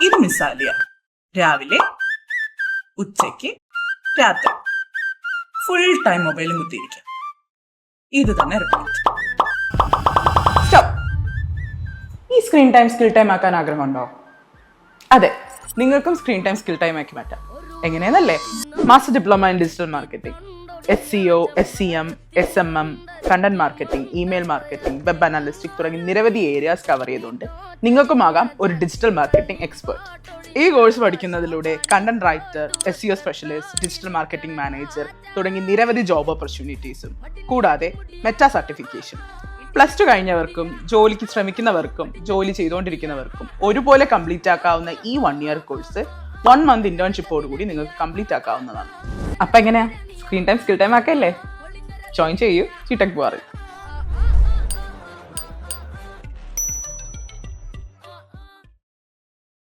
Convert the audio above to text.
ഇത് മിസ്സാലിയ. രാവിലെ, ഉച്ചയ്ക്ക്, രാത്രി ഫുൾ ടൈം മൊബൈലും കുത്തിയിരിക്കുക. ഇത് തന്നെ റിപ്പീറ്റ്. ഈ സ്ക്രീൻ ടൈം സ്കിൽ ടൈം ആക്കാൻ ആഗ്രഹമുണ്ടോ? അതെ, നിങ്ങൾക്കും സ്ക്രീൻ ടൈം സ്കിൽ ടൈം ആക്കി മാറ്റാം. എങ്ങനെയാണല്ലേ? Master diploma in digital marketing, SEO, SEM, SMM, content marketing, email marketing, web analytic തുടങ്ങി നിരവധി ഏരിയാസ് കവർ ചെയ്തുകൊണ്ട് നിങ്ങൾക്കുമാകാം ഒരു ഡിജിറ്റൽ മാർക്കറ്റിംഗ് എക്സ്പെർട്ട്. ഈ കോഴ്സ് പഠിക്കുന്നതിലൂടെ content writer, SEO specialist, digital marketing manager തുടങ്ങി നിരവധി ജോബ് ഓപ്പർച്യൂണിറ്റീസും കൂടാതെ മെറ്റാ സർട്ടിഫിക്കേഷൻ. +2 കഴിഞ്ഞവർക്കും ജോലിക്ക് ശ്രമിക്കുന്നവർക്കും ജോലി ചെയ്തുകൊണ്ടിരിക്കുന്നവർക്കും ഒരുപോലെ കംപ്ലീറ്റ് ആക്കാവുന്ന ഈ 1 ഇയർ കോഴ്സ് 1 മന്ത് ഇന്റേൺഷിപ്പോടുകൂടി നിങ്ങൾക്ക് കംപ്ലീറ്റ് ആക്കാവുന്നതാണ്. അപ്പം എങ്ങനെയാ സ്ക്രീൻ ടൈം സ്കിൽ ടൈം ആക്കല്ലേ? ജോയിൻ ചെയ്യൂ ജിടെക് ബാറിൽ.